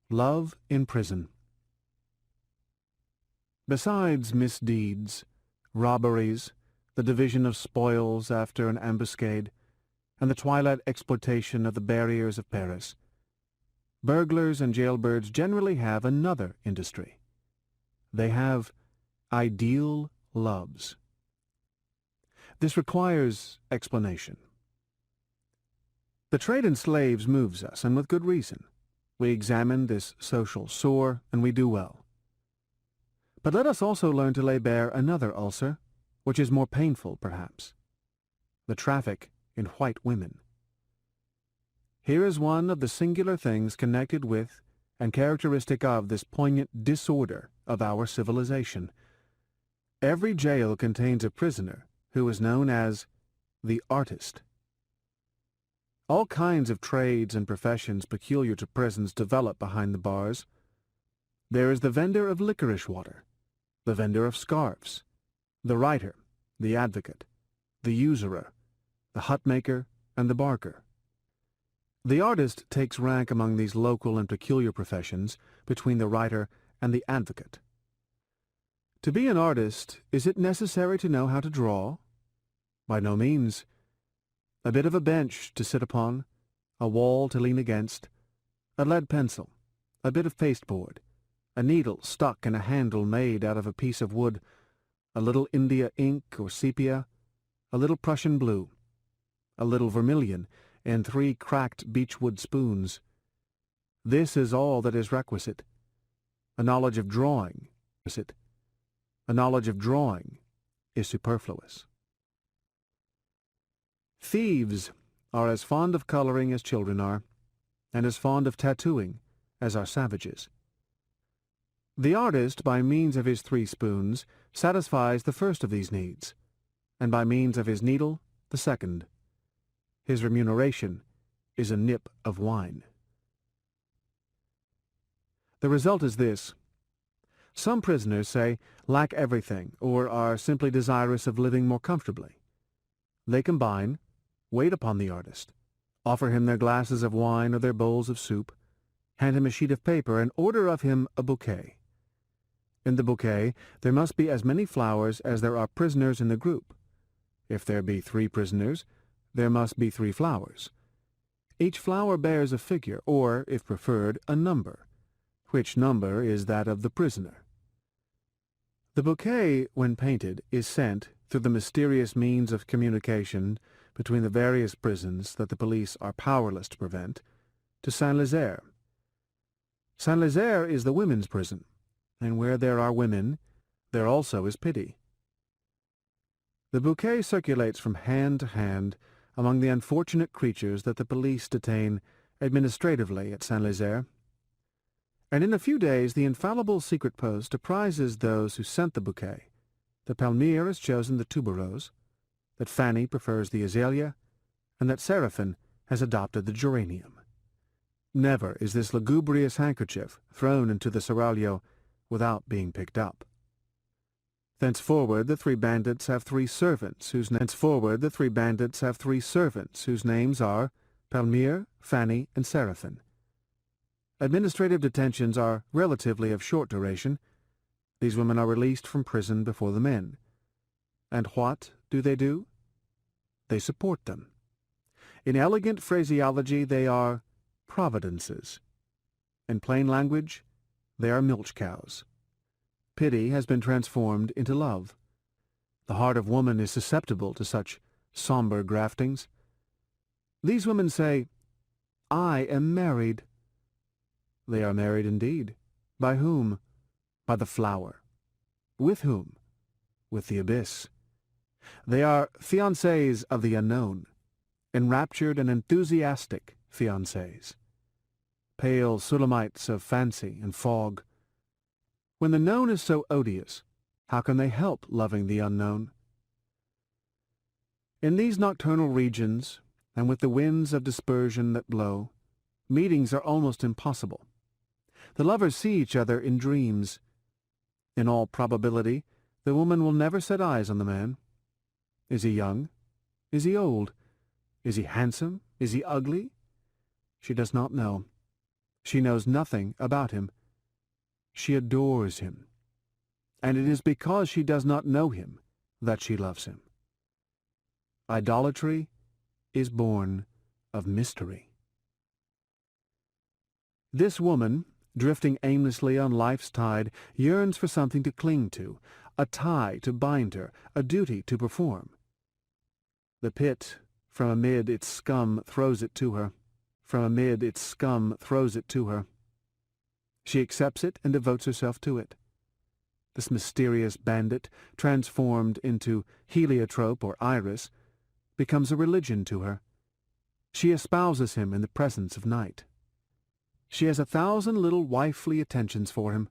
Love in Prison. Besides misdeeds, robberies, the division of spoils after an ambuscade, and the twilight exploitation of the barriers of Paris, burglars and jailbirds generally have another industry. They have ideal loves. This requires explanation. The trade in slaves moves us, and with good reason. We examine this social sore, and we do well. But let us also learn to lay bare another ulcer, which is more painful, perhaps: the traffic in white women. Here is one of the singular things connected with and characteristic of this poignant disorder of our civilization. Every jail contains a prisoner who is known as the artist. All kinds of trades and professions peculiar to prisons develop behind the bars. There is the vendor of licorice water, the vendor of scarfs, the writer, the advocate, the usurer, the hut-maker, and the barker. The artist takes rank among these local and peculiar professions between the writer and the advocate. To be an artist, is it necessary to know how to draw? By no means. A bit of a bench to sit upon, a wall to lean against, a lead pencil, a bit of pasteboard, a needle stuck in a handle made out of a piece of wood, a little India ink or sepia, a little Prussian blue, a little vermilion, and 3 cracked beechwood spoons. This is all that is requisite. A knowledge of drawing is it. A knowledge of drawing is superfluous. Thieves are as fond of coloring as children are, and as fond of tattooing as are savages. The artist, by means of his 3 spoons, satisfies the first of these needs, and by means of his needle, the second. His remuneration is a nip of wine. The result is this. Some prisoners, say, lack everything, or are simply desirous of living more comfortably. They combine, wait upon the artist, offer him their glasses of wine or their bowls of soup, hand him a sheet of paper, and order of him a bouquet. In the bouquet there must be as many flowers as there are prisoners in the group. If there be 3 prisoners, there must be 3 flowers. Each flower bears a figure, or, if preferred, a number, which number is that of the prisoner. The bouquet, when painted, is sent, through the mysterious means of communication between the various prisons that the police are powerless to prevent, to Saint-Lazare. Saint-Lazare is the women's prison, and where there are women, there also is pity. The bouquet circulates from hand to hand among the unfortunate creatures that the police detain administratively at Saint-Lazare, and in a few days the infallible secret post apprises those who sent the bouquet that Palmyre has chosen the tuberose, that Fanny prefers the azalea, and that Seraphine has adopted the geranium. Never is this lugubrious handkerchief thrown into the seraglio without being picked up. Thenceforward the 3 bandits have 3 servants whose names are Palmyre, Fanny, and Seraphine. Administrative detentions are relatively of short duration. These women are released from prison before the men. And what do? They support them. In elegant phraseology they are providences. In plain language, they are milch cows. Pity has been transformed into love. The heart of woman is susceptible to such somber graftings. These women say, "I am married." They are married indeed. By whom? By the flower. With whom? With the abyss. They are fiancées of the unknown, enraptured and enthusiastic fiancées, pale Sulamites of fancy and fog. When the known is so odious, how can they help loving the unknown? In these nocturnal regions, and with the winds of dispersion that blow, meetings are almost impossible. The lovers see each other in dreams. In all probability, the woman will never set eyes on the man. Is he young? Is he old? Is he handsome? Is he ugly? She does not know. She knows nothing about him. She adores him. And it is because she does not know him that she loves him. Idolatry is born of mystery. This woman, drifting aimlessly on life's tide, yearns for something to cling to, a tie to bind her, a duty to perform. The pit, from amid its scum, throws it to her. From amid its scum throws it to her. She accepts it and devotes herself to it. This mysterious bandit, transformed into heliotrope or iris, becomes a religion to her. She espouses him in the presence of night. She has 1,000 little wifely attentions for him.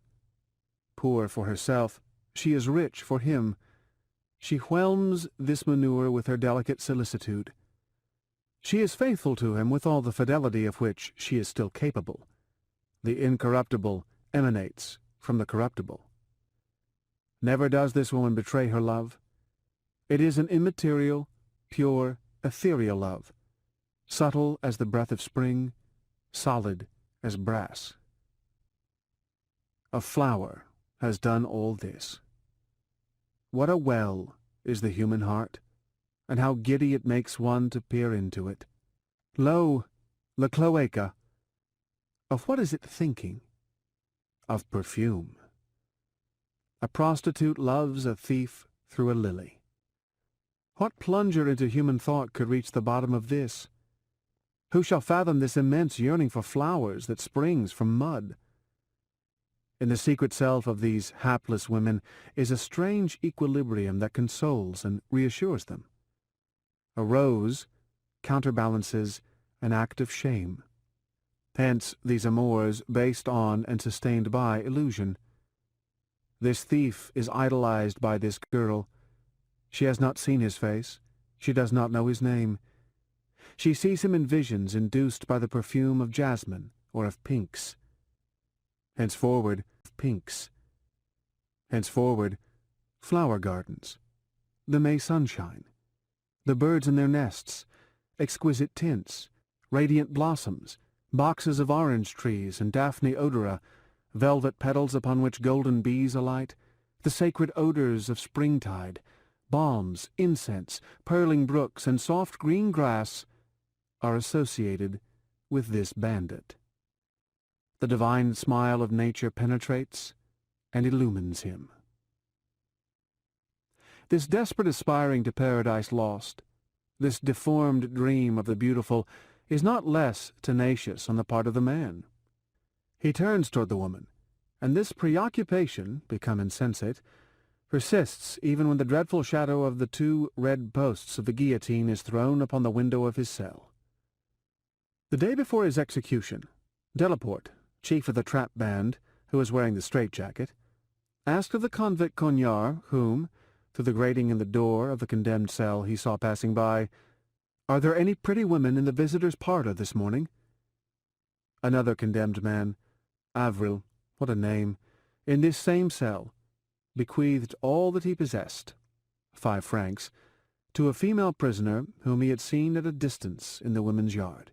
Poor for herself, she is rich for him. She whelms this manure with her delicate solicitude. She is faithful to him with all the fidelity of which she is still capable. The incorruptible emanates from the corruptible. Never does this woman betray her love. It is an immaterial, pure, ethereal love, subtle as the breath of spring, solid as brass. A flower has done all this. What a well is the human heart, and how giddy it makes one to peer into it. Lo, the cloaca! Of what is it thinking? Of perfume. A prostitute loves a thief through a lily. What plunger into human thought could reach the bottom of this? Who shall fathom this immense yearning for flowers that springs from mud? In the secret self of these hapless women is a strange equilibrium that consoles and reassures them. A rose counterbalances an act of shame. Hence these amours based on and sustained by illusion. This thief is idolized by this girl. She has not seen his face. She does not know his name. She sees him in visions induced by the perfume of jasmine or of pinks. Henceforward, pinks. Henceforward, flower gardens, the May sunshine, the birds in their nests, exquisite tints, radiant blossoms, boxes of orange trees and Daphne odora, velvet petals upon which golden bees alight, the sacred odors of springtide, balms, incense, purling brooks, and soft green grass are associated with this bandit. The divine smile of nature penetrates and illumines him. This desperate aspiring to paradise lost, this deformed dream of the beautiful, is not less tenacious on the part of the man. He turns toward the woman, and this preoccupation, become insensate, persists even when the dreadful shadow of the 2 red posts of the guillotine is thrown upon the window of his cell. The day before his execution, Delaport, chief of the trap band, who was wearing the straitjacket, asked of the convict Cognard, whom, through the grating in the door of the condemned cell he saw passing by, "Are there any pretty women in the visitors' parlor this morning?" Another condemned man, Avril, what a name, in this same cell, bequeathed all that he possessed, 5 francs, to a female prisoner whom he had seen at a distance in the women's yard,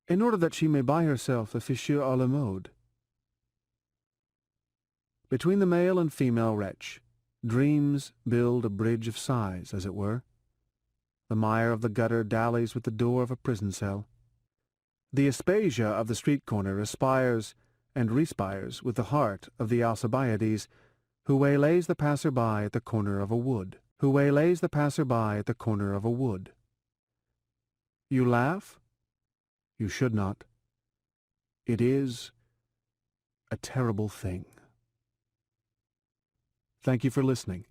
in order that she may buy herself a fichu à la mode. Between the male and female wretch, dreams build a bridge of sighs, as it were. The mire of the gutter dallies with the door of a prison cell. The Aspasia of the street corner aspires and respires with the heart of the Alcibiades, who waylays the passer-by at the corner of a wood. Who waylays the passer-by at the corner of a wood. You laugh? You should not. It is a terrible thing. Thank you for listening.